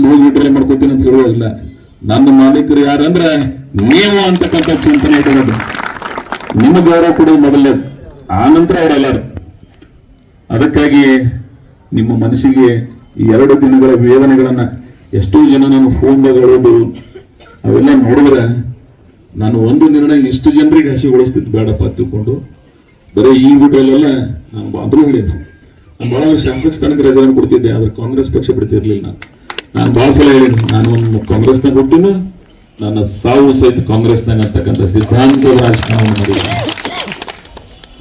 ಮುಂದೆ ಹೋಗಿ ವಿಡ್ರಾ ಮಾಡ್ಕೋತೀನಿ ಅಂತ ಹೇಳುವಾಗಿಲ್ಲ. ನನ್ನ ಮಾಲೀಕರು ಯಾರಂದ್ರೆ ನೀವು ಅಂತಕ್ಕಂಥ ಚಿಂತನೆ ಇಟ್ಕೊಳ್ಳೋದು, ನಿಮ್ಮ ಗೌರವ ಕೊಡುವ ಮೊದಲೇ, ಆ ನಂತರ ಅವರೆಲ್ಲರೂ. ಅದಕ್ಕಾಗಿ ನಿಮ್ಮ ಮನಸ್ಸಿಗೆ ಈ 2 ದಿನಗಳ ವೇದನೆಗಳನ್ನ ಎಷ್ಟೋ ಜನ ನಾನು ಫೋನ್ದಾಗ ಹೇಳೋದು ಅವೆಲ್ಲ ನೋಡಿದ್ರೆ ನಾನು ಒಂದು ನಿರ್ಣಯ ಇಷ್ಟು ಜನರಿಗೆ ಹಸಿಗೊಳಿಸ್ತಿದ್ದು ಬೇಡಪ್ಪ ತಿಳ್ಕೊಂಡು ಬರೀ ಈ ವಿಡಿಯೋಲೆಲ್ಲ ನಾನು ಅಂದ್ರೂ ಹೇಳಿದ್ದೆ. ನಾನು ಭಾಳ ಶಾಸಕ ಸ್ಥಾನಕ್ಕೆ ರಾಜೀನಾಮೆ ಕೊಡ್ತಿದ್ದೆ, ಆದ್ರೆ ಕಾಂಗ್ರೆಸ್ ಪಕ್ಷ ಬಿಡ್ತಿರ್ಲಿಲ್ಲ. ನಾನು ಭಾಳ ಸಲ ಹೇಳಿದ್ದೆ, ನಾನು ಒಂದು ಕಾಂಗ್ರೆಸ್ನಾಗ ಹುಟ್ಟಿನ, ನನ್ನ ಸಾವು ಸಹಿತ ಕಾಂಗ್ರೆಸ್ನಾಗ ಅಂತಕ್ಕಂಥ ಸಿದ್ಧಾಂತದ ರಾಜಕಾರಣವನ್ನು ಮಾಡಿಲ್ಲ,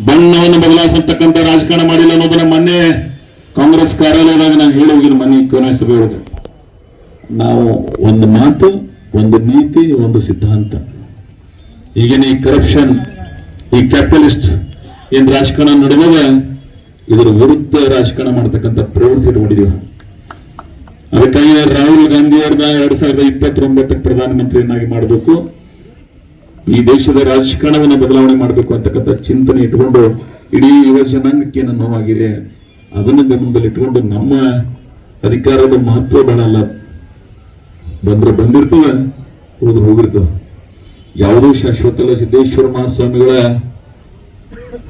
ಬಣ್ಣವನ್ನು ಬದಲಾಯಿಸತಕ್ಕಂಥ ರಾಜಕಾರಣ ಮಾಡಿಲ್ಲ ಅನ್ನೋದನ್ನ ಮೊನ್ನೆ ಕಾಂಗ್ರೆಸ್ ಕಾರ್ಯಾಲಯದಾಗ ನಾನು ಹೇಳಿ ಹೋಗಿನ ಮನೆ ಕೊನೆ ಸಭೆಯೊಳಗೆ. ನಾವು ಒಂದು ಮಾತು, ಒಂದು ನೀತಿ, ಒಂದು ಸಿದ್ಧಾಂತ. ಈಗಿನ ಈ ಕರಪ್ಷನ್, ಈ ಕ್ಯಾಪಿಟಲಿಸ್ಟ್ ಏನ್ ರಾಜಕಾರಣ ನಡೆದಾಗ ಇದರ ವಿರುದ್ಧ ರಾಜಕಾರಣ ಮಾಡ್ತಕ್ಕಂಥ ಪ್ರವೃತ್ತಿ ಇಟ್ಕೊಂಡಿದೀವಿ. ಅದಕ್ಕಾಗಿ ರಾಹುಲ್ ಗಾಂಧಿ ಅವ್ರನ್ನ 2029 ಪ್ರಧಾನಮಂತ್ರಿಯನ್ನಾಗಿ ಮಾಡಬೇಕು, ಈ ದೇಶದ ರಾಜಕಾರಣವನ್ನು ಬದಲಾವಣೆ ಮಾಡಬೇಕು ಅಂತಕ್ಕಂಥ ಚಿಂತನೆ ಇಟ್ಕೊಂಡು ಇಡೀ ಯುವ ಜನಾಂಗಕ್ಕೆ ಏನು ನೋವಾಗಿದೆ ಅದನ್ನು ಗಮನದಲ್ಲಿ ಇಟ್ಕೊಂಡು ನಮ್ಮ ಅಧಿಕಾರದ ಮಹತ್ವ ಬಹಳ ಅಲ್ಲ, ಬಂದ್ರೆ ಬಂದಿರ್ತವೆ, ಹೋದ್ರೆ ಹೋಗಿರ್ತವೆ. ಯಾವುದೂ ಶಾಶ್ವತ ಅಲ್ಲ. ಸಿದ್ದೇಶ್ವರ ಮಹಾಸ್ವಾಮಿಗಳ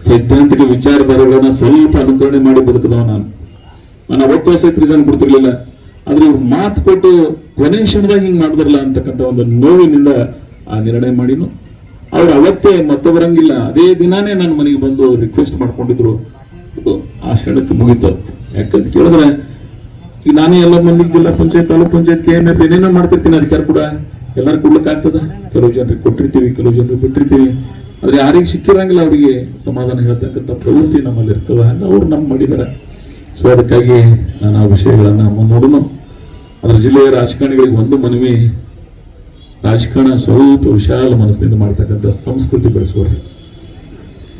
ಸೈದ್ಧಾಂತಿಕ ವಿಚಾರಧಾರೆಗಳನ್ನ ಸ್ವಲ್ಪ ಅನುಕರಣೆ ಮಾಡಿ ಬದುಕದವ ನಾನು ಅವತ್ತು ಸಹಿತ ರೀಸನ್ ಕೊಡ್ತಿರ್ಲಿಲ್ಲ. ಆದ್ರೆ ಇವ್ರು ಮಾತು ಕೊಟ್ಟು ಕೊನೆ ಕ್ಷಣದಾಗ ಹಿಂಗ್ ಮಾಡಿದ್ರಲ್ಲ ಅಂತಕ್ಕಂಥ ಒಂದು ನೋವಿನಿಂದ ಆ ನಿರ್ಣಯ ಮಾಡಿನು. ಅವ್ರು ಅವತ್ತೇ ಮತ್ತೆ ಬರಂಗಿಲ್ಲ, ಅದೇ ದಿನಾನೇ ನನ್ನ ಮನೆಗೆ ಬಂದು ರಿಕ್ವೆಸ್ಟ್ ಮಾಡ್ಕೊಂಡಿದ್ರು. ಇದು ಆ ಕ್ಷಣಕ್ಕೆ ಮುಗಿತು. ಯಾಕಂತ ಕೇಳಿದ್ರೆ ಈಗ ನಾನೇ ಎಲ್ಲ ಮಂದಿಗೆ ಜಿಲ್ಲಾ ಪಂಚಾಯತ್, ತಾಲೂಕ್ ಪಂಚಾಯತ್, KMF ಏನೇನೋ ಮಾಡ್ತಿರ್ತೀನಿ. ಅಧಿಕಾರ ಕೂಡ ಎಲ್ಲರೂ ಕೊಡ್ಲಿಕ್ಕೆ ಆಗ್ತದ. ಕೆಲವು ಜನರಿಗೆ ಕೊಟ್ಟಿರ್ತೀವಿ, ಕೆಲವು ಜನರಿಗೆ ಬಿಟ್ಟಿರ್ತೀವಿ. ಆದ್ರೆ ಯಾರಿಗೆ ಸಿಕ್ಕಿರಂಗಿಲ್ಲ ಅವರಿಗೆ ಸಮಾಧಾನ ಹೇಳ್ತಕ್ಕಂಥ ಪ್ರವೃತ್ತಿ ನಮ್ಮಲ್ಲಿ ಇರ್ತದ. ಹಂಗ ಅವ್ರು ನಮ್ಮ ಮಾಡಿದಾರೆ. ಸೊ ಅದಕ್ಕಾಗಿ ನಾನು ಆ ವಿಷಯಗಳನ್ನ ನೋಡೋಣ. ಅದ್ರ ಜಿಲ್ಲೆಯ ರಾಜಕಾರಣಿಗಳಿಗೆ ಒಂದು ಮನವಿ, ರಾಜಕಾರಣ ಸ್ವಲ್ಪ ವಿಶಾಲ ಮನಸ್ಸಿನಿಂದ ಮಾಡ್ತಕ್ಕಂಥ ಸಂಸ್ಕೃತಿ ಬೆಳೆಸೋರು.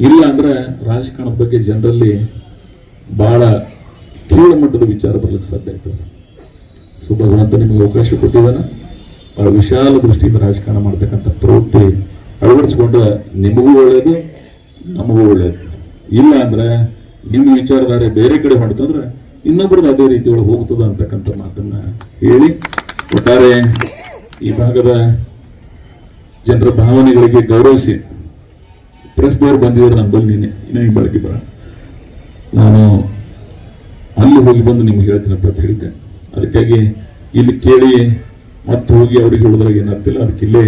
ಇಲ್ಲ ಅಂದ್ರೆ ರಾಜಕಾರಣದ ಬಗ್ಗೆ ಜನರಲ್ಲಿ ಬಹಳ ಕೀಳು ಮಟ್ಟದ ವಿಚಾರ ಬರ್ಲಿಕ್ಕೆ ಸಾಧ್ಯ ಆಗ್ತದೆ. ಸೊ ಭಗವಂತ ನಿಮಗೆ ಅವಕಾಶ ಕೊಟ್ಟಿದ್ದಾನೆ. ಬಹಳ ವಿಶಾಲ ದೃಷ್ಟಿಯಿಂದ ರಾಜಕಾರಣ ಮಾಡ್ತಕ್ಕಂಥ ಪ್ರವೃತ್ತಿ ಅಳವಡಿಸ್ಕೊಂಡ್ರೆ ನಿಮಗೂ ಒಳ್ಳೇದು, ನಮಗೂ ಒಳ್ಳೇದು. ಇಲ್ಲ ಅಂದ್ರೆ ನಿಮ್ಮ ವಿಚಾರಧಾರೆ ಬೇರೆ ಕಡೆ ಹೊಡ್ತಂದ್ರೆ ಇನ್ನೊಬ್ರದ್ದು ಅದೇ ರೀತಿ ಒಳಗೆ ಹೋಗ್ತದ ಅಂತಕ್ಕಂಥ ಮಾತನ್ನ ಹೇಳಿ, ಒಟ್ಟಾರೆ ಈ ಭಾಗದ ಜನರ ಭಾವನೆಗಳಿಗೆ ಗೌರವಿಸಿ ಪ್ರೆಸ್ದವ್ರು ಬಂದಿದ್ದಾರೆ ನನ್ನ ಬಳಿ ಇನ್ನೇ ಬಳಕೆ ಬರ, ನಾನು ಅಲ್ಲಿ ಹೋಗಿ ಬಂದು ನಿಮ್ಗೆ ಹೇಳ್ತೀನಪ್ಪ ಅಂತ ಹೇಳಿದ್ದೆ. ಅದಕ್ಕಾಗಿ ಇಲ್ಲಿ ಕೇಳಿ ಮತ್ತೆ ಹೋಗಿ ಅವ್ರಿಗೆ ಹೇಳಿದ್ರಾಗ ಏನಾಗ್ತಿಲ್ಲ, ಅದಕ್ಕೆ ಇಲ್ಲೇ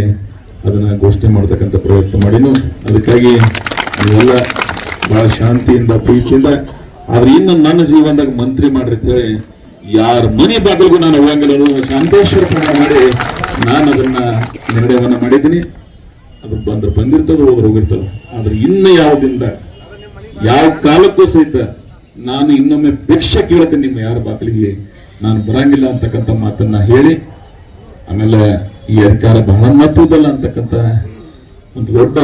ಅದನ್ನ ಘೋಷಣೆ ಮಾಡ್ತಕ್ಕಂಥ ಪ್ರಯತ್ನ ಮಾಡಿನು. ಅದಕ್ಕಾಗಿ ನೀವೆಲ್ಲ ಬಹಳ ಶಾಂತಿಯಿಂದ, ಪ್ರೀತಿಯಿಂದ, ಆದ್ರೆ ಇನ್ನು ನನ್ನ ಜೀವನದಾಗ ಮಂತ್ರಿ ಮಾಡ್ರಿ ಅಂತೇಳಿ ಯಾರ ಮನೆ ಬಾಗಿಲಿಗೂ ನಾನು ಹೋಗಂಗಿಲ್ಲ. ಶಾಂತೇಶ್ವರ ಪ್ರಮಾಣ ಮಾಡಿ ನಾನು ಅದನ್ನ ನಿರ್ಣಯವನ್ನ ಮಾಡಿದ್ದೀನಿ. ಅದು ಬಂದ್ರೆ ಬಂದಿರ್ತದೆ, ಹೋದ್ರೆ ಹೋಗಿರ್ತದೆ. ಆದ್ರೆ ಇನ್ನು ಯಾವುದಿಂದ ಯಾವ ಕಾಲಕ್ಕೂ ಸಹಿತ ನಾನು ಇನ್ನೊಮ್ಮೆ ಭಿಕ್ಷೆ ಕೇಳಕ್ಕೆ ನಿಮ್ಮ ಯಾರ ಬಾಗಿಲಿಗೆ ನಾನು ಬರಂಗಿಲ್ಲ ಅಂತಕ್ಕಂಥ ಮಾತನ್ನ ಹೇಳಿ, ಆಮೇಲೆ ಈ ಅಧಿಕಾರ ಬಹಳ ಮಹತ್ವದಲ್ಲ ಅಂತಕ್ಕಂಥ ಒಂದು ದೊಡ್ಡ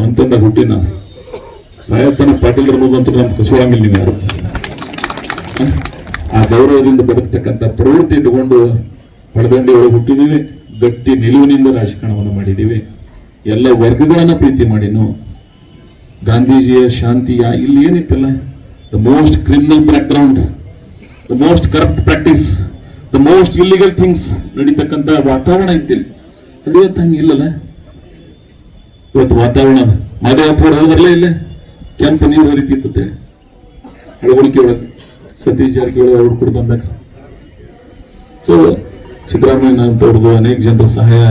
ಮಂತಂದ ಹುಟ್ಟಿ ನಾನು ಸಾಯತನ ಪಾಟೀಲ್ ಅನ್ನೋದಂತೂ ನಮ್ಗೆ ಕಸೋಳಂಗಿಲ್ಲ. ನೀವು ಯಾರು ಆ ಗೌರವದಿಂದ ಬದುಕ್ತಕ್ಕಂಥ ಪ್ರವೃತ್ತಿ ಇಟ್ಟುಕೊಂಡು ಹೊಡೆದಂಡಿ ಒಳಗೆ ಹುಟ್ಟಿದೀವಿ. ಗಟ್ಟಿ ನಿಲುವಿನಿಂದ ರಾಜಕಾರಣವನ್ನು ಮಾಡಿದ್ದೀವಿ. ಎಲ್ಲ ವರ್ಗಗಳನ್ನ ಪ್ರೀತಿ ಮಾಡಿನು. ಗಾಂಧೀಜಿಯ ಶಾಂತಿಯ ಇಲ್ಲಿ ಏನಿತ್ತಲ್ಲ, the most criminal background, the most corrupt practice, the most illegal things ನಡೀತಕ್ಕಂಥ ವಾತಾವರಣ ಇತ್ತಿಲ್ಲ. ಇವತ್ತು ಹಂಗೆ ಇಲ್ಲಲ್ಲ. ಇವತ್ತು ವಾತಾವರಣ ಮಾದೇವಪುರ ಹೋದ್ರಲ್ಲೇ ಇಲ್ಲೇ ಕೆಂಪು ನೀರು ಹರಿತಿತ್ತು ಅಳವಡಿಕೆ ಒಳಗೆ ಸತೀಶ್ ಜಾರಕಿಹೊಳಿ ಅವ್ರು ಕೂಡ ಬಂದಾಗ. ಸೊ ಸಿದ್ದರಾಮಯ್ಯ ಅಂತವ್ರದ್ದು ಅನೇಕ ಜನರ ಸಹಾಯ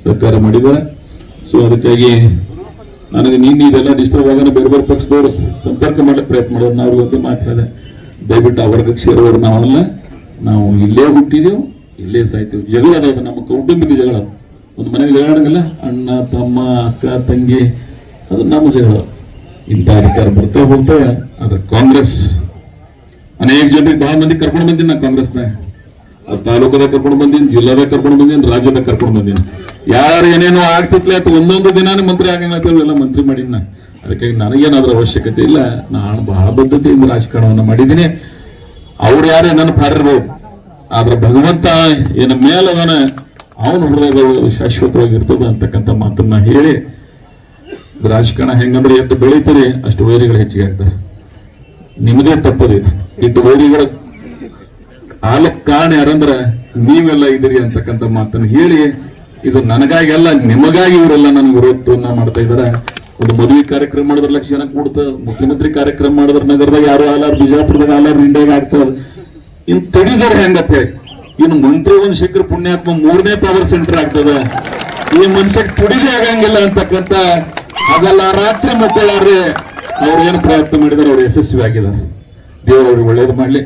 ಸಹಕಾರ ಮಾಡಿದ್ದಾರೆ. ಸೊ ಅದಕ್ಕಾಗಿ ನನಗೆ ನಿನ್ನೆ ಇದೆಲ್ಲ ಡಿಸ್ಟರ್ಬ್ ಆಗೋಣ ಬೇರೆ ಬೇರೆ ಪಕ್ಷದವರು ಸಂಪರ್ಕ ಮಾಡಕ್ಕೆ ಪ್ರಯತ್ನ ಮಾಡೋರು. ನಾವು ಅವ್ರಿಗಂತೂ ಮಾತಾಡಿದೆ, ದಯವಿಟ್ಟು ಆ ವರ್ಗಕ್ಕೆ ಸೇರೋರು ನಾವಲ್ಲ, ನಾವು ಇಲ್ಲೇ ಹುಟ್ಟಿದೆವು, ಇಲ್ಲೇ ಸಾಯ್ತೀವಿ. ಜಗಳ ಅದಾದ ನಮ್ಮ ಕೌಟುಂಬಿಕ ಜಗಳ. ಒಂದು ಮನೆಗೆ ಜಗಳ ಆಡಂಗಿಲ್ಲ, ಅಣ್ಣ ತಮ್ಮ ಅಕ್ಕ ತಂಗಿ, ಅದು ನಮ್ಮ ಜಗಳ. ಇಂಥ ಅಧಿಕಾರ ಬರ್ತವೆ ಹೋಗ್ತವೆ. ಆದ್ರೆ ಕಾಂಗ್ರೆಸ್ ಅನೇಕ ಜನರಿಗೆ ಬಹಳ ಮಂದಿ ಕರ್ಕೊಂಡು ಬಂದೀನಿ. ನಾ ಕಾಂಗ್ರೆಸ್ನಾಗ ತಾಲೂಕದಾಗ ಕರ್ಕೊಂಡು ಬಂದೀನಿ, ಜಿಲ್ಲಾದಾಗ ಕರ್ಕೊಂಡು ಬಂದೀನಿ, ರಾಜ್ಯದಾಗ ಕರ್ಕೊಂಡು ಬಂದೀನಿ. ಯಾರು ಏನೇನೋ ಆಗ್ತಿತ್ಲೆ ಅಥವಾ ಒಂದೊಂದು ದಿನಾನೇ ಮಂತ್ರಿ ಆಗಂಗಿಲ್ಲ, ಎಲ್ಲ ಮಂತ್ರಿ ಮಾಡೀನಿ. ಅದಕ್ಕಾಗಿ ನನಗೇನಾದ್ರೂ ಅವಶ್ಯಕತೆ ಇಲ್ಲ. ನಾನು ಬಹಳ ಬದ್ಧತೆಯಿಂದ ರಾಜಕಾರಣವನ್ನು ಮಾಡಿದ್ದೀನಿ. ಅವ್ರು ಯಾರೇ ನನ್ನ ಪಾರಿರ್ಬೋದು, ಆದ್ರೆ ಭಗವಂತ ಏನ ಮೇಲದನ ಅವನ ಹೃದಯಗಳು ಶಾಶ್ವತವಾಗಿರ್ತದ ಅಂತಕ್ಕಂಥ ಮಾತನ್ನ ಹೇಳಿ, ರಾಜಕಾರಣ ಹೆಂಗಂದ್ರೆ ಎಷ್ಟು ಬೆಳೀತೀರಿ ಅಷ್ಟು ವೈರಿಗಳು ಹೆಚ್ಚಿಗೆ ಆಗ್ತಾರೆ. ನಿಮ್ಮದೇ ತಪ್ಪದಿದೆ. ಇಟ್ಟು ವೈರಿಗಳ ಕಾಲಕ್ಕೆ ಕಾರಣ ಯಾರಂದ್ರೆ ನೀವೆಲ್ಲ ಇದ್ದೀರಿ ಅಂತಕ್ಕಂಥ ಮಾತನ್ನು ಹೇಳಿ, ಇದು ನನಗಾಗಿ ಅಲ್ಲ ನಿಮಗಾಗಿ ಇವರೆಲ್ಲ ನನಗೆ ವಿರೋಧವನ್ನ ಮಾಡ್ತಾ ಇದ್ದಾರೆ. ಒಂದು ಮದುವೆ ಕಾರ್ಯಕ್ರಮ ಮಾಡಿದ್ರೆ ಲಕ್ಷ ಜನ ಕೂಡ್ತ, ಮುಖ್ಯಮಂತ್ರಿ ಕಾರ್ಯಕ್ರಮ ಮಾಡಿದ್ರೆ ನಗರದಾಗ ಯಾರು ಆಲಾರ, ಬಿಜಾಪುರದಾಗ ಆಲಾರ, ಇಂಡಿಯಾಗ ಆಗ್ತದ. ಇನ್ ತಡಿದಾರೆ ಹೆಂಗತ್ತೆ, ಇನ್ನು ಮಂತ್ರಿ ಒಂದು ಶಿಖರ ಪುಣ್ಯಾತ್ಮ 3ನೇ ಪವರ್ ಸೆಂಟರ್ ಆಗ್ತದ. ಈ ಮನುಷ್ಯಕ್ಕೆ ತುಡಿಗೆ ಆಗಂಗಿಲ್ಲ ಅಂತಕ್ಕಂಥ ಅದೆಲ್ಲ ರಾತ್ರಿ ಮಕ್ಕಳಾರ್ರಿ ಅವ್ರು ಏನು ಪ್ರಯತ್ನ ಮಾಡಿದಾರೆ, ಅವ್ರು ಯಶಸ್ವಿ ಆಗಿದ್ದಾರೆ. ದೇವರು ಅವ್ರಿಗೆ ಒಳ್ಳೇದು ಮಾಡ್ಲಿ,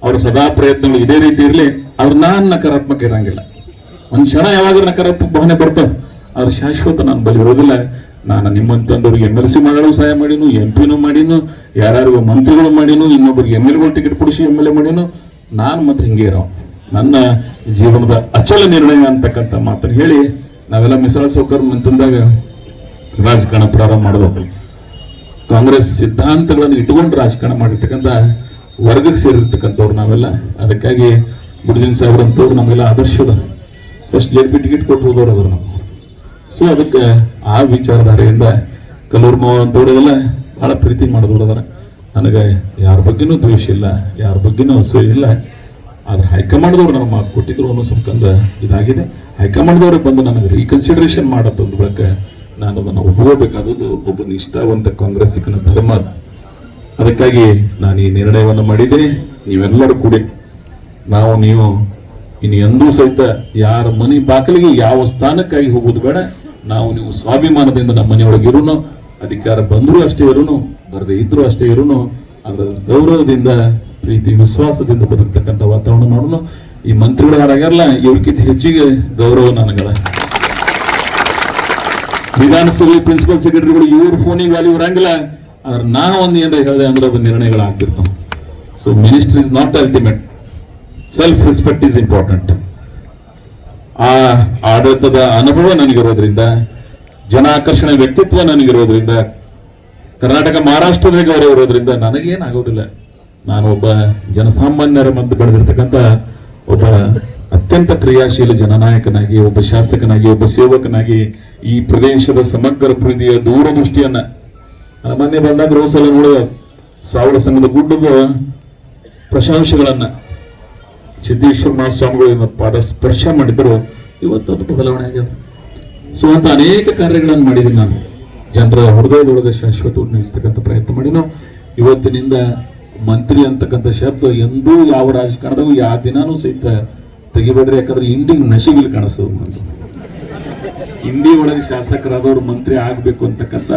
ಅವ್ರ ಸದಾ ಪ್ರಯತ್ನಗಳು ಇದೇ ರೀತಿ ಇರ್ಲಿ. ಅವ್ರು ನಾನ್ ನಕಾರಾತ್ಮಕ ಇರಂಗಿಲ್ಲ. ಒಂದ್ ಕ್ಷಣ ಯಾವಾಗ ನಕಾರಾತ್ಮಕ ಭಾವನೆ ಬರ್ತದೆ, ಅವ್ರ ಶಾಶ್ವತ ನಾನು ಬಲಿ ಇರೋದಿಲ್ಲ. ನಾನು ನಿಮ್ಮಂತಂದವ್ರಿಗೆ MLC ಮಾಡಲು ಸಹಾಯ ಮಾಡೀನು, MP ಮಾಡೀನು, ಯಾರ್ಯಾರಿಗೂ ಮಂತ್ರಿಗಳು ಮಾಡೀನು, ಇನ್ನೊಬ್ಬರಿಗೆ MLA ಟಿಕೆಟ್ ಕೊಡಿಸಿ MLA ಮಾಡೀನು. ನಾನು ಮಾತ್ರ ಹಿಂಗೆ ಇರೋ ನನ್ನ ಜೀವನದ ಅಚಲ ನಿರ್ಣಯ ಅಂತಕ್ಕಂಥ ಮಾತನ್ನು ಹೇಳಿ, ನಾವೆಲ್ಲ ಮಿಸಳ ಸೌಕರ್ ಅಂತಂದಾಗ ರಾಜಕಾರಣ ಪ್ರಾರಂಭ ಮಾಡಬೇಕು. ಕಾಂಗ್ರೆಸ್ ಸಿದ್ಧಾಂತಗಳನ್ನು ಇಟ್ಟುಕೊಂಡು ರಾಜಕಾರಣ ಮಾಡಿರ್ತಕ್ಕಂಥ ವರ್ಗಕ್ಕೆ ಸೇರಿರ್ತಕ್ಕಂಥವ್ರು ನಾವೆಲ್ಲ. ಅದಕ್ಕಾಗಿ ಬುಡದಿನ ಸಾಹೇಬ್ರ ಅಂತವ್ರು ನಮ್ಮೆಲ್ಲ ಆದರ್ಶದ ಫಸ್ಟ್ JP ಟಿಕೆಟ್ ಕೊಟ್ಟು ಹೋದವ್ರು ಅದ್ರ ನಾವು. ಸೊ ಅದಕ್ಕೆ ಆ ವಿಚಾರಧಾರೆಯಿಂದ ಕಲ್ಲೂರು ಮಾವ ಅಂತವ್ರೆಲ್ಲ ಬಹಳ ಪ್ರೀತಿ ಮಾಡಿದವ್ರು ಅದಾರ. ನನಗೆ ಯಾರ ಬಗ್ಗೆನೂ ದ್ವೇಷ ಇಲ್ಲ, ಯಾರ ಬಗ್ಗೆನೂ ಅಸೂಯೆ ಇಲ್ಲ. ಆದ್ರೆ ಹೈಕಮಾಂಡ್ದವ್ರು ನನಗೆ ಮಾತು ಕೊಟ್ಟಿದ್ರು ಅನ್ನೋ ಸಂಬಂಧ ಇದಾಗಿದೆ. ಹೈಕಮಾಂಡ್ದವ್ರಿಗೆ ಬಂದು ನನಗೆ ರೀಕನ್ಸಿಡರೇಷನ್ ಮಾಡತ್ತಂದ ಬಳಿಕ ನಾನು ಅದನ್ನು ಒಪ್ಕೋಬೇಕಾದದ್ದು ಒಬ್ಬ ನಿಷ್ಠಾವಂತ ಕಾಂಗ್ರೆಸ್ಸಿಗನ ಧರ್ಮ. ಅದಕ್ಕಾಗಿ ನಾನು ಈ ನಿರ್ಣಯವನ್ನು ಮಾಡಿದ್ದೀನಿ. ನೀವೆಲ್ಲರೂ ಕೂಡಿ ನಾವು ನೀವು ಇನ್ನು ಎಂದೂ ಸಹಿತ ಯಾರ ಮನೆ ಬಾಕಲಿಗೆ ಯಾವ ಸ್ಥಾನಕ್ಕಾಗಿ ಹೋಗೋದು ಬೇಡ. ನಾವು ನೀವು ಸ್ವಾಭಿಮಾನದಿಂದ ನಮ್ಮ ಮನೆಯೊಳಗೆ ಇರೋನು, ಅಧಿಕಾರ ಬಂದರೂ ಅಷ್ಟೇ ಇರೋನು, ಬರದೇ ಇದ್ರೂ ಅಷ್ಟೇ ಇರೋನು. ಅದರ ಗೌರವದಿಂದ, ಪ್ರೀತಿ ವಿಶ್ವಾಸದಿಂದ ಬದುಕ್ತಕ್ಕಂಥ ವಾತಾವರಣ ಮಾಡೋಣ. ಈ ಮಂತ್ರಿಗಳು ಯಾರಾಗ್ಯಾರಲ್ಲ, ಇವ್ರಿಗಿಂತ ಹೆಚ್ಚಿಗೆ ಗೌರವ ನನಗದ. ವಿಧಾನಸಭೆ ಪ್ರಿನ್ಸಿಪಲ್ ಸೆಕ್ರೆಟರಿಗಳು ಇವ್ರ ಫೋನಿಗೆ ವ್ಯಾಲ್ಯೂ ಇರಂಗಿಲ್ಲ. ಆದ್ರೆ ನಾನು ಒಂದು ಏನಾರ ಹೇಳಿದೆ ಅಂದ್ರೆ ಅದು ನಿರ್ಣಯಗಳಾಗ್ತಿರ್ತಾವೆ. So ministry is not ultimate, self respect is important. ಆ ಆಡಳಿತದ ಅನುಭವ ನನಗಿರೋದ್ರಿಂದ, ಜನ ಆಕರ್ಷಣೆ ವ್ಯಕ್ತಿತ್ವ ನನಗಿರೋದ್ರಿಂದ, ಕರ್ನಾಟಕ ಮಹಾರಾಷ್ಟ್ರದ ಗೌರವ ಇರೋದ್ರಿಂದ ನನಗೇನಾಗೋದಿಲ್ಲ. ನಾನು ಒಬ್ಬ ಜನಸಾಮಾನ್ಯರ ಮಧ್ಯೆ ಬೆಳೆದಿರ್ತಕ್ಕಂಥ ಒಬ್ಬ ಅತ್ಯಂತ ಕ್ರಿಯಾಶೀಲ ಜನನಾಯಕನಾಗಿ, ಒಬ್ಬ ಶಾಸಕನಾಗಿ, ಒಬ್ಬ ಸೇವಕನಾಗಿ ಈ ಪ್ರದೇಶದ ಸಮಗ್ರ ಪ್ರೀತಿಯ ದೂರದೃಷ್ಟಿಯನ್ನ ಮೊನ್ನೆ ಬಂದಾಗ ರೋಸಲ ನೋಡಿದ ಸಾವಿರ ಸಂಘದ ಗುಡ್ಡದ ಪ್ರಶಂಸೆಗಳನ್ನ ಸಿದ್ದೇಶ್ವರ ಮಹಾಸ್ವಾಮಿಗಳು ಪಾದ ಸ್ಪರ್ಶ ಮಾಡಿದ್ರು. ಇವತ್ತು ಅದು ಬದಲಾವಣೆ ಆಗ್ಯದ. ಸೊ ಅಂತ ಅನೇಕ ಕಾರ್ಯಗಳನ್ನು ಮಾಡಿದ್ದೀನಿ ನಾನು. ಜನರ ಹೃದಯದೊಳಗೆ ಶಾಶ್ವತವಾಗಿ ನಿಲ್ಲಿಸ್ತಕ್ಕಂಥ ಪ್ರಯತ್ನ ಮಾಡಿನೋ. ಇವತ್ತಿನಿಂದ ಮಂತ್ರಿ ಅಂತಕ್ಕಂಥ ಶಬ್ದ ಎಂದೂ ಯಾವ ರಾಜಕಾರಣದಾಗೂ ಯಾವ ದಿನಾನೂ ಸಹಿತ ತೆಗಿಬೇಡ್ರಿ. ಯಾಕಂದ್ರೆ ಇಂಡಿಗೆ ನಶಿಗಿಲ್ ಕಾಣಿಸ್ತದ. ಇಂಡಿ ಒಳಗೆ ಶಾಸಕರಾದವ್ರು ಮಂತ್ರಿ ಆಗ್ಬೇಕು ಅಂತಕ್ಕಂಥ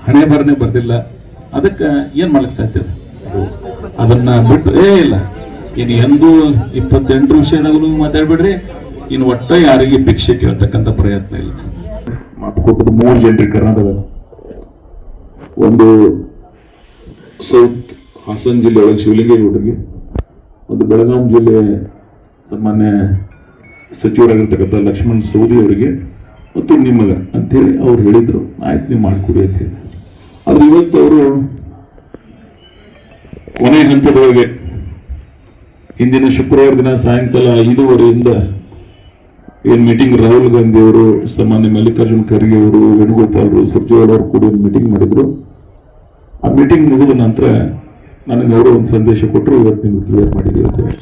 ಹಣೆ ಬರನೆ ಬರ್ದಿಲ್ಲ. ಅದಕ್ಕೆ ಏನ್ ಮಾಡಕ್ ಸಾಧ್ಯ? ಅದನ್ನ ಬಿಟ್ಟು ಇಲ್ಲ ಇನ್ನು ಎಂದೂ 28 ವಿಷಯದಾಗೂ ಮಾತಾಡ್ಬೇಡ್ರಿ. ಇನ್ನು ಒಟ್ಟ ಯಾರಿಗೆ ಭಿಕ್ಷೆ ಕೇಳ್ತಕ್ಕಂಥ ಪ್ರಯತ್ನ ಇಲ್ಲ. ಮಾತು ಕೊಟ್ಟರು 3 ಜನರಿಗೆ ಕರ್ನಾಟಕ, ಒಂದು ಸೌತ್ ಹಾಸನ್ ಜಿಲ್ಲೆ ಒಳಗೆ ಶಿವಲಿಂಗೇಗೌಡರಿಗೆ, ಒಂದು ಬೆಳಗಾಂ ಜಿಲ್ಲೆ ಸಾಮಾನ್ಯ ಸಚಿವರಾಗಿರ್ತಕ್ಕಂಥ ಲಕ್ಷ್ಮಣ್ ಸವದಿ ಅವರಿಗೆ, ಮತ್ತು ನಿಮಗ ಅಂತೇಳಿ ಅವ್ರು ಹೇಳಿದ್ರು. ಆಯ್ತು ನೀವು ಮಾಡಿಕೊಡಿ ಅಂತ ಹೇಳಿ. ಆದ್ರೆ ಇವತ್ತು ಅವರು ಕೊನೆ ಹಂತದೊಳಗೆ ಹಿಂದಿನ ಶುಕ್ರವಾರ ದಿನ ಸಾಯಂಕಾಲ 5:30 ಏನ್ ಮೀಟಿಂಗ್ ರಾಹುಲ್ ಗಾಂಧಿ ಅವರು, ಸಾಮಾನ್ಯ ಮಲ್ಲಿಕಾರ್ಜುನ್ ಖರ್ಗೆ ಅವರು, ವೇಣುಗೋಪಾಲ್ ಅವರು, ಸುರ್ಜೇವಾಲ ಅವರು ಕೂಡ ಒಂದು ಮೀಟಿಂಗ್ ಮಾಡಿದ್ರು. ಆ ಮೀಟಿಂಗ್ ಮುಗಿದ ನಂತರ ನನಗೆ ಅವರು ಒಂದು ಸಂದೇಶ ಕೊಟ್ಟರು, ಇವತ್ತು ನಿಮ್ಗೆ ಕ್ಲಿಯರ್ ಮಾಡಿದ್ದೀವಿ ಅಂತ ಹೇಳಿ.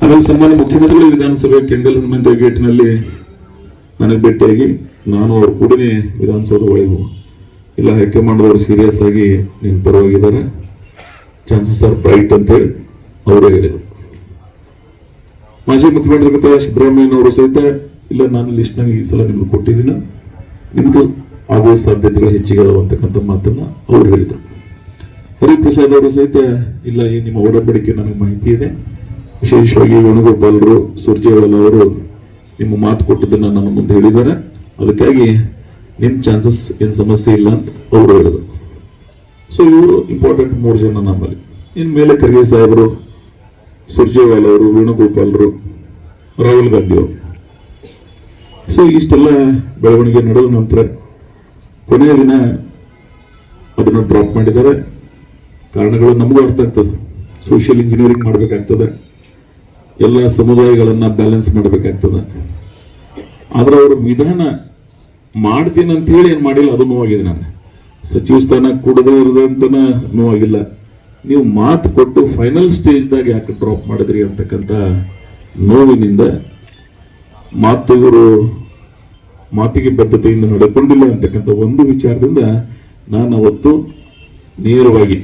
ಆಮೇಲೆ ಸಾಮಾನ್ಯ ಮುಖ್ಯಮಂತ್ರಿಗಳು ವಿಧಾನಸಭೆ ಕೆಂಗಲ್ ಹನುಮಂತ ಗೇಟ್ನಲ್ಲಿ ನನಗೆ ಭೇಟಿಯಾಗಿ, ನಾನು ಅವ್ರ ಕೂಡನೇ ವಿಧಾನಸೌಧ ಒಳಗೆ ಇಲ್ಲ, ಹೈಕಮಾಂಡ್ದವರು ಸೀರಿಯಸ್ ಆಗಿ ನಿನ್ನ ಪರವಾಗಿದ್ದಾರೆ, ಚಾನ್ಸಸ್ ಆರ್ ಬ್ರೈಟ್ ಅಂತೇಳಿ ಅವರು ಹೇಳಿದರು. ಮಾಜಿ ಮುಖ್ಯಮಂತ್ರಿ ಸಿದ್ದರಾಮಯ್ಯನವರು ಸಹಿತ ಇಲ್ಲ, ನಾನು ಲಿಸ್ಟ್ನಾಗ ಈ ಸಲ ನಿಮ್ಗೆ ಕೊಟ್ಟಿದ್ದೀನಿ, ನಿಮ್ದು ಆಗುವ ಸಾಧ್ಯತೆಗಳು ಹೆಚ್ಚಿಗೆ ಅಂತಕ್ಕಂಥ ಮಾತನ್ನ ಅವ್ರು ಹೇಳಿದರು. ಹರಿಪ್ರಸಾದ್ ಅವರು ಸಹಿತ ಇಲ್ಲ, ಈ ನಿಮ್ಮ ಒಡಂಬಡಿಕೆ ನನಗೆ ಮಾಹಿತಿ ಇದೆ, ವಿಶೇಷವಾಗಿ ವೇಣುಗೋಪಾಲರು, ಸುರ್ಜೇವಾಲ ಅವರು ನಿಮ್ಮ ಮಾತು ಕೊಟ್ಟದನ್ನ ನನ್ನ ಮುಂದೆ ಹೇಳಿದ್ದಾರೆ, ಅದಕ್ಕಾಗಿ ನಿಮ್ ಚಾನ್ಸಸ್ ಏನು ಸಮಸ್ಯೆ ಇಲ್ಲ ಅಂತ ಅವರು ಹೇಳಿದರು. ಸೊ ಇವರು ಇಂಪಾರ್ಟೆಂಟ್ 3 ಜನ ನಮ್ಮಲ್ಲಿ. ಇನ್ ಮೇಲೆ ಖರ್ಗೆ ಸಾಹೇಬರು, ಸುರ್ಜೇವಾಲ ಅವರು, ವೇಣುಗೋಪಾಲರು, ರಾಹುಲ್ ಗಾಂಧಿ ಅವರು. ಸೊ ಇಷ್ಟೆಲ್ಲ ಬೆಳವಣಿಗೆ ನಡೆದ ನಂತರ ಕೊನೆಯ ದಿನ ಅದನ್ನು ಡ್ರಾಪ್ ಮಾಡಿದ್ದಾರೆ. ಕಾರಣಗಳು ನಮಗೂ ಅರ್ಥ ಆಗ್ತದೆ. ಸೋಷಿಯಲ್ ಇಂಜಿನಿಯರಿಂಗ್ ಮಾಡಬೇಕಾಗ್ತದೆ, ಎಲ್ಲ ಸಮುದಾಯಗಳನ್ನ ಬ್ಯಾಲೆನ್ಸ್ ಮಾಡಬೇಕಾಗ್ತದೆ. ಆದ್ರೆ ಅವರು ವಿಧಾನ ಮಾಡ್ತೀನಿ ಅಂತ ಹೇಳಿ ಏನ್ ಮಾಡಿಲ್ಲ, ಅದು ನೋವಾಗಿದೆ. ನಾನು ಸಚಿವ ಸ್ಥಾನ ಕೊಡದೇ ಇರೋದಂತನ ನೋವಾಗಿಲ್ಲ. ನೀವು ಮಾತು ಕೊಟ್ಟು ಫೈನಲ್ ಸ್ಟೇಜ್ದಾಗ ಯಾಕೆ ಡ್ರಾಪ್ ಮಾಡಿದ್ರಿ ಅಂತಕ್ಕಂಥ ನೋವಿನಿಂದ ಮಾತಿಗೆ ಬದ್ಧತೆಯಿಂದ ನಡೆಕೊಂಡಿಲ್ಲ ಅಂತಕ್ಕಂಥ ಒಂದು ವಿಚಾರದಿಂದ ನಾನು ಅವತ್ತು ನೇರವಾಗಿ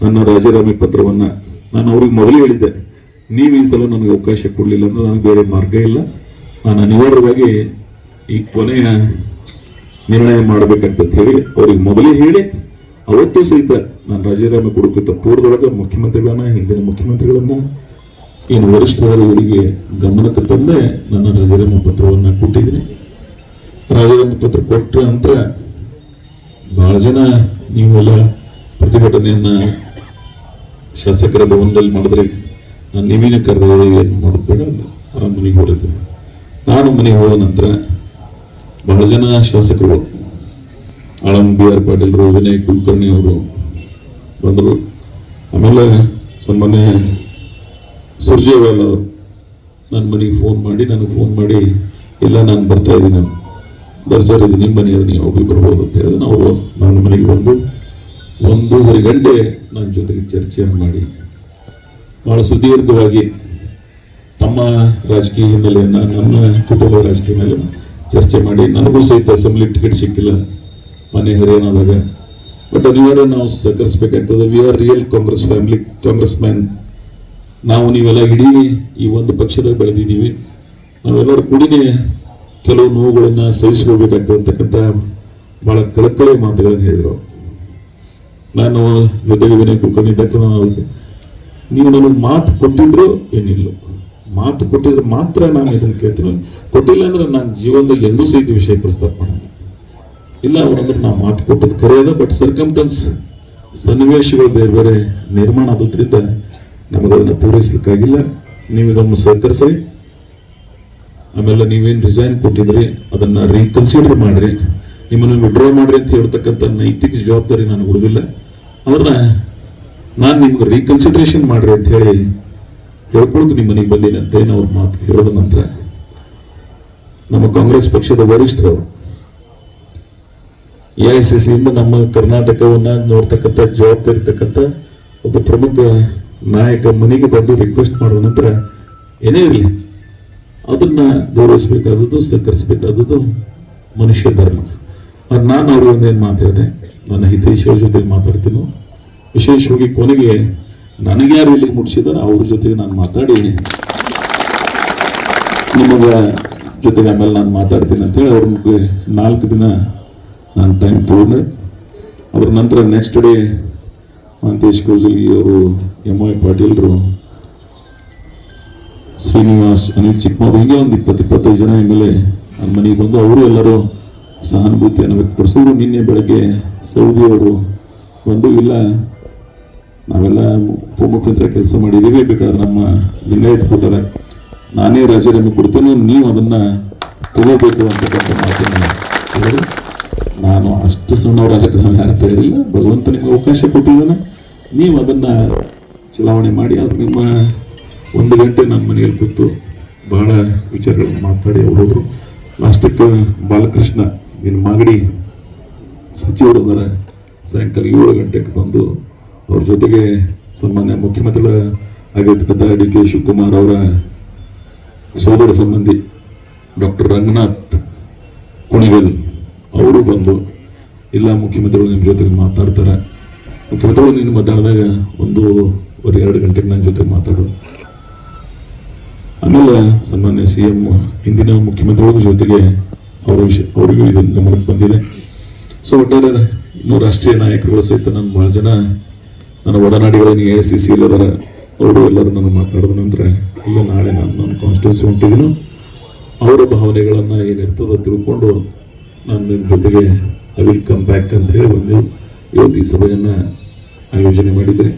ನನ್ನ ರಾಜೀನಾಮೆ ಪತ್ರವನ್ನ ನಾನು ಅವ್ರಿಗೆ ಮೊದಲೇ ಹೇಳಿದ್ದೆ, ನೀವು ಈ ಸಲ ನನಗೆ ಅವಕಾಶ ಕೊಡಲಿಲ್ಲ ಅಂದ್ರೆ ನನಗೆ ಬೇರೆ ಮಾರ್ಗ ಇಲ್ಲ, ನಾನು ಅನಿವಾರ್ಯವಾಗಿ ಈ ಕೊನೆಯ ನಿರ್ಣಯ ಮಾಡಬೇಕಂತ ಹೇಳಿ ಅವ್ರಿಗೆ ಮೊದಲೇ ಹೇಳಿ ಅವತ್ತೂ ಸಹಿತ ನಾನು ರಾಜೀನಾಮೆ ಕೊಡೋಕ್ಕಿಂತ ಪೂರ್ವದೊಳಗೆ ಮುಖ್ಯಮಂತ್ರಿಗಳನ್ನ, ಹಿಂದಿನ ಮುಖ್ಯಮಂತ್ರಿಗಳನ್ನ, ಏನು ವರಿಷ್ಠರ ಇವರಿಗೆ ಗಮನಕ್ಕೆ ತಂದೆ ನನ್ನ ರಾಜೀನಾಮೆ ಪತ್ರವನ್ನು ಕೊಟ್ಟಿದ್ದೀನಿ. ರಾಜೀನಾಮೆ ಪತ್ರ ಕೊಟ್ಟ ನಂತರ ಬಹಳ ಜನ ನೀವೆಲ್ಲ ಪ್ರತಿಭಟನೆಯನ್ನ ಶಾಸಕರ ಭವನದಲ್ಲಿ ಮಾಡಿದ್ರೆ ನಾನು ನೀವೇನೇ ಕರೆದ್ರೆ ಏನು ಮಾಡಬೇಡ, ಆರಾಮ್ ಮನೆಗೆ ಹೊರತು. ನಾನು ಮನೆಗೆ ಹೋದ ನಂತರ ಬಹಳ ಜನ ಶಾಸಕರು, ಆಳಂ ಬಿ ಆರ್ ಪಾಟೀಲ್ರು, ವಿನಯ್ ಕುಲಕರ್ಣಿ ಅವರು ಬಂದರು. ಆಮೇಲೆ ಸಾಮಾನ್ಯ ಸುರ್ಜೇವಾಲ ಅವರು ನನ್ನ ಮನೆಗೆ ನನಗೆ ಫೋನ್ ಮಾಡಿ ಇಲ್ಲ ನಾನು ಬರ್ತಾ ಇದ್ದೀನಿ, ಸರ್ ಇದು ನಿಮ್ಮ ಮನೆ, ನೀವು ಒಬ್ಬರು ಬರ್ಬೋದು ಅಂತ ಹೇಳಿದ್ರೆ ನಾನು ಮನೆಗೆ ಬಂದು 1.5 ಗಂಟೆ ನನ್ನ ಜೊತೆಗೆ ಚರ್ಚೆಯನ್ನು ಮಾಡಿ ಬಹಳ ಸುದೀರ್ಘವಾಗಿ ತಮ್ಮ ರಾಜಕೀಯ ಹಿನ್ನೆಲೆಯನ್ನು, ನನ್ನ ಕುಟುಂಬ ರಾಜಕೀಯ ಹಿನ್ನೆಲೆ ಚರ್ಚೆ ಮಾಡಿ, ನನಗೂ ಸಹಿತ ಅಸೆಂಬ್ಲಿ ಟಿಕೆಟ್ ಸಿಕ್ಕಿಲ್ಲ ಮನೆ ಹರಿಯಾಣದಾಗ. ಬಟ್ ಅನಿವಾರ್ಯ ನಾವು ಸಹಕರಿಸಬೇಕಾಗ್ತದೆ. We are real Congress family, Congress man. ನೀವೆಲ್ಲ ಇಡೀ ಈ ಒಂದು ಪಕ್ಷದಾಗ ಬೆಳೆದಿದ್ದೀವಿ, ನಾವೆಲ್ಲರೂ ಕೂಡಿನೇ ಕೆಲವು ನೋವುಗಳನ್ನು ಸಹಿಸ್ಕೋಬೇಕಾಗ್ತದೆ ಅಂತಕ್ಕಂಥ ಬಹಳ ಕಳಕಳಿ ಮಾತುಗಳನ್ನು ಹೇಳಿದರು. ನಾನು ಜೊತೆಗೆ ವಿನಯ್ ಕುಲಕರ್ಣಿ ಇದ್ದಕ್ಕೆ ನೀವು ನನಗೆ ಮಾತು ಕೊಟ್ಟಿದ್ರು ಏನಿಲ್ಲ, ಮಾತು ಕೊಟ್ಟಿದ್ರೆ ಮಾತ್ರ ನಾನು ಇದನ್ನು ಕೇಳ್ತೀನಿ, ಕೊಟ್ಟಿಲ್ಲ ಅಂದ್ರೆ ನಾನು ಜೀವನದಾಗ ಎಂದೂ ಸಹಿತ ವಿಷಯ ಪ್ರಸ್ತಾಪ ಮಾಡಲ್ಲ. ಇಲ್ಲ ಅವರಂದ್ರೆ ನಾವು ಮಾತು ಕೊಟ್ಟದ್ದು ಕರೆಯೋದ, ಬಟ್ ಸರ್ಕಮ್ಟನ್ಸ್ ಸನ್ನಿವೇಶಗಳು ಬೇರೆ ಬೇರೆ ನಿರ್ಮಾಣ ಆದ್ರಿಂದ ನಮಗದನ್ನು ಪೂರೈಸಲಿಕ್ಕಾಗಿಲ್ಲ. ನೀವು ಇದನ್ನು ಸಹಕರಿಸ್ರಿ. ಆಮೇಲೆ ನೀವೇನು ರಿಸೈನ್ ಕೊಟ್ಟಿದ್ರಿ ಅದನ್ನ ರೀಕನ್ಸಿಡರ್ ಮಾಡ್ರಿ, ನಿಮ್ಮನ್ನು ವಿಡ್ರಾ ಮಾಡ್ರಿ ಅಂತ ಹೇಳ್ತಕ್ಕಂಥ ನೈತಿಕ ಜವಾಬ್ದಾರಿ ನನಗೆ ಉಳಿದಿಲ್ಲ. ಅದನ್ನ ನಾನು ನಿಮ್ಗೆ ರೀಕನ್ಸಿಡರೇಷನ್ ಮಾಡ್ರಿ ಅಂತ ಹೇಳಿ ಹೇಳ್ಕೊಳಕ್ಕೆ ನಿಮ್ಮ ಮನೆಗೆ ಬಂದಿನಂತೆ ಅವ್ರ ಮಾತು ಹೇಳಿದ ನಂತರ ನಮ್ಮ ಕಾಂಗ್ರೆಸ್ ಪಕ್ಷದ ವರಿಷ್ಠರವರು AICCಯಿಂದ ನಮ್ಮ ಕರ್ನಾಟಕವನ್ನ ನೋಡ್ತಕ್ಕಂಥ ಜವಾಬ್ದಾರಿ ಇರ್ತಕ್ಕಂಥ ಒಬ್ಬ ಪ್ರಮುಖ ನಾಯಕ ಮನೆಗೆ ಬಂದು ರಿಕ್ವೆಸ್ಟ್ ಮಾಡಿದ ನಂತರ ಏನೇ ಇರಲಿ ಅದನ್ನ ಗೌರವಿಸಬೇಕಾದದ್ದು, ಸಹಕರಿಸಬೇಕಾದದ್ದು ಮನುಷ್ಯ ಧರ್ಮ. ನಾನು ಅವ್ರಿಗೆ ಒಂದೇನು ಮಾತಾಡಿದೆ, ನನ್ನ ಹಿತೈಷಿಗಳ ಜೊತೆಗೆ ಮಾತಾಡ್ತೀನಿ. ವಿಶೇಷವಾಗಿ ಕೊನೆಗೆ ನನಗೆ ಯಾರು ಇಲ್ಲಿಗೆ ಮುಟ್ಟಿಸಿದಾರೆ ಅವ್ರ ಜೊತೆಗೆ ನಾನು ಮಾತಾಡಿ ನಿಮಗ ಜೊತೆಗೆ ಆಮೇಲೆ ನಾನು ಮಾತಾಡ್ತೀನಿ ಅಂತೇಳಿ ಅವ್ರಿಗೆ 4 ದಿನ ನಾನು ಟೈಮ್ ತಗೊಂಡೆ. ಅದ್ರ ನಂತರ ನೆಕ್ಸ್ಟ್ ಡೇ ಮಹಂತೇಶ್ ಕೌಜಲ್ಗಿ ಅವರು, MY ಪಾಟೀಲ್ರು, ಶ್ರೀನಿವಾಸ್, ಅನಿಲ್ ಚಿಕ್ಕಮೋದು, ಹೀಗೆ ಒಂದು 20-25 ಜನ MLA ನನ್ನ ಮನೆಗೆ ಬಂದು ಅವರು ಎಲ್ಲರೂ ಸಹಾನುಭೂತಿಯನ್ನು ವ್ಯಕ್ತಪಡಿಸಿದ್ರು. ನಿನ್ನೆ ಬೆಳಗ್ಗೆ ಸೌದಿಯವರು ಬಂದು, ಇಲ್ಲ ನಾವೆಲ್ಲ ಉಪಮುಖ್ಯಮಂತ್ರಿ ಕೆಲಸ ಮಾಡಿದ್ದೀವಿ, ಬೇಕಾದ್ರೆ ನಮ್ಮ ಲಿಂಗಾಯತ್ ಕೊಟ್ಟಾರೆ, ನಾನೇ ರಾಜೀನಾಮೆ ಕೊಡ್ತೇನೆ, ನೀವು ಅದನ್ನ ತಗೋಬೇಕು ಅಂತಕ್ಕಂಥ ಮಾತನ್ನು ಹೇಳಿದ್ರು. ನಾನು ಅಷ್ಟು ಸಣ್ಣವರಾಗಕ್ಕೆ ನಾವು ಯಾರು ತಯಾರಿಲ್ಲ, ಭಗವಂತ ನಿಮ್ಗೆ ಅವಕಾಶ ಕೊಟ್ಟಿದ್ದಾನೆ, ನೀವು ಅದನ್ನ ಚಲಾವಣೆ ಮಾಡಿ. ಅದು ನಿಮ್ಮ 1 ಗಂಟೆ ನಮ್ಮ ಮನೆಯಲ್ಲಿ ಕೂತು ಬಹಳ ವಿಚಾರಗಳನ್ನು ಮಾತಾಡಿ ಅವ್ರು ಹೋದ್ರು. ಲಾಸ್ಟಕ್ಕೆ ಬಾಲಕೃಷ್ಣ ನಿನ್ನ ಮಾಗಡಿ ಸಚಿವರು ಅದರ ಸಾಯಂಕಾಲ 7 ಗಂಟೆಗೆ ಬಂದು ಅವ್ರ ಜೊತೆಗೆ ಸಾಮಾನ್ಯ ಮುಖ್ಯಮಂತ್ರಿಗಳ ಆಗಿರ್ತಕ್ಕಂಥ DK ಶಿವಕುಮಾರ್ ಅವರ ಸೋದರ ಸಂಬಂಧಿ ಡಾಕ್ಟರ್ ರಂಗನಾಥ್ ಕುಣಿಗಲ್ ಅವರು ಬಂದು, ಇಲ್ಲ ಮುಖ್ಯಮಂತ್ರಿಗಳು ನಿಮ್ಮ ಜೊತೆಗೆ ಮಾತಾಡ್ತಾರೆ, ಮುಖ್ಯಮಂತ್ರಿಗಳು ನಿನ್ನ ಮಾತಾಡಿದಾಗ 1-2 ಗಂಟೆಗೆ ನನ್ನ ಜೊತೆ ಮಾತಾಡೋದು. ಆಮೇಲೆ ಸಾಮಾನ್ಯ CM ಹಿಂದಿನ ಮುಖ್ಯಮಂತ್ರಿಗಳ ಜೊತೆಗೆ ಅವರಿಗೂ ಇದನ್ನು ಗಮನಕ್ಕೆ ಬಂದಿದೆ. ಸೊ ಒಟ್ಟಾರೆ ಇನ್ನೂ ರಾಷ್ಟ್ರೀಯ ನಾಯಕರುಗಳು ಸಹಿತ ನನ್ನ ಬಹಳ ಜನ ನನ್ನ ಒಡನಾಡಿಗಳನ್ನು AICC ಎಲ್ಲರ ಅವರು ಎಲ್ಲರೂ ನಾನು ಮಾತಾಡಿದ ನಂತರ, ಇಲ್ಲ ನಾಳೆ ನಾನು ನನ್ನ ಕಾನ್ಸ್ಟಿಟ್ಯೂನ್ಸಿ ಹೊಂಟಿದ್ದೀನೋ ಅವರ ಭಾವನೆಗಳನ್ನು ಏನಿರ್ತದೋ ತಿಳ್ಕೊಂಡು ನಾನು ನಿಮ್ಮ ಜೊತೆಗೆ ಐ ವಿಲ್ ಕಮ್ ಬ್ಯಾಕ್ ಅಂತ ಹೇಳಿ ಬಂದೆವು. ಇವತ್ತು ಈ ಸಭೆಯನ್ನು ಆಯೋಜನೆ ಮಾಡಿದರೆ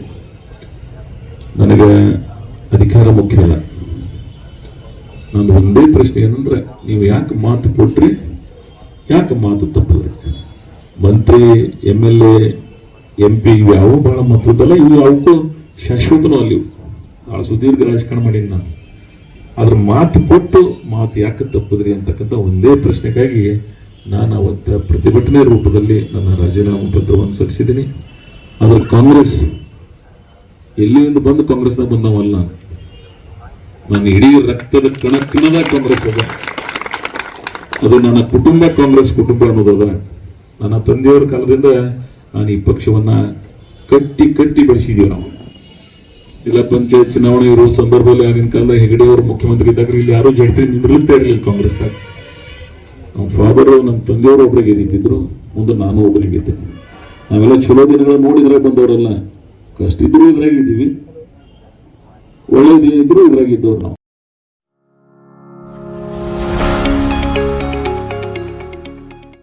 ನನಗೆ ಅಧಿಕಾರ ಮುಖ್ಯ ಅಲ್ಲ. ನಂದು ಒಂದೇ ಪ್ರಶ್ನೆ ಏನಂದ್ರೆ, ನೀವು ಯಾಕೆ ಮಾತು ಕೊಟ್ರಿ, ಯಾಕೆ ಮಾತು ತಪ್ಪಿದ್ರಿ? ಮಂತ್ರಿ, MLA, MP ಇವು ಯಾವ ಬಹಳ ಮಹತ್ವದಲ್ಲ, ಇವು ಯಾವಕ್ಕೂ ಶಾಶ್ವತನೂ ಅಲ್ಲಿ ಭಾಳ ಸುದೀರ್ಘ ರಾಜಕಾರಣ ಮಾಡೀನಿ ನಾನು. ಅದ್ರ ಮಾತು ಕೊಟ್ಟು ಮಾತು ಯಾಕೆ ತಪ್ಪಿದ್ರಿ ಅಂತಕ್ಕಂಥ ಒಂದೇ ಪ್ರಶ್ನೆಗಾಗಿ ನಾನು ಅವತ್ತ ಪ್ರತಿಭಟನೆ ರೂಪದಲ್ಲಿ ನನ್ನ ರಾಜೀನಾಮೆ ಪತ್ರವನ್ನು ಸಲ್ಲಿಸಿದ್ದೀನಿ. ಆದರೆ ಕಾಂಗ್ರೆಸ್ ಎಲ್ಲಿಂದ ಬಂದು ಕಾಂಗ್ರೆಸ್ನಾಗ ಬಂದವಲ್ಲ, ನನ್ನ ಇಡೀ ರಕ್ತದ ಕಣದ ಕಾಂಗ್ರೆಸ್ ಅದ. ಅದು ನನ್ನ ಕುಟುಂಬ ಕಾಂಗ್ರೆಸ್ ಕುಟುಂಬ ಅನ್ನೋದದ. ನನ್ನ ತಂದೆಯವರ ಕಾಲದಿಂದ ನಾನು ಈ ಪಕ್ಷವನ್ನ ಕಟ್ಟಿ ಬೆಳೆಸಿದೀವಿ ನಾವು. ಜಿಲ್ಲಾ ಪಂಚಾಯತ್ ಚುನಾವಣೆ ಇರುವ ಸಂದರ್ಭದಲ್ಲಿ ಆಗಿನ ಕಾಲದ ಹೆಗಡೆ ಅವರು ಮುಖ್ಯಮಂತ್ರಿ ಇದ್ದಾಗ ಇಲ್ಲಿ ಯಾರು ಜಡ್ತಿ ನಿಂದಿರ್ತಾ ಇರಲಿಲ್ಲ ಕಾಂಗ್ರೆಸ್ದಾಗ. ನಮ್ಮ ಫಾದರು ನಮ್ಮ ತಂದೆಯವರು ಒಬ್ಬರಿಗೆ ಗೆದ್ದಿದ್ರು, ಮುಂದೆ ನಾನು ಒಬ್ಬರಿಗೆ ಗೆದ್ದೆ. ನಾವೆಲ್ಲ ಚಲೋ ದಿನಗಳು ನೋಡಿದ್ರೆ ಬಂದವರಲ್ಲ, ಕಷ್ಟ ಇದ್ರು ಇದ್ರಾಗಿದ್ದೀವಿ, ಒಳ್ಳೆಯದಿದ್ರು ಇದ್ರಾಗಿದ್ದವ್ರು ನಾವು.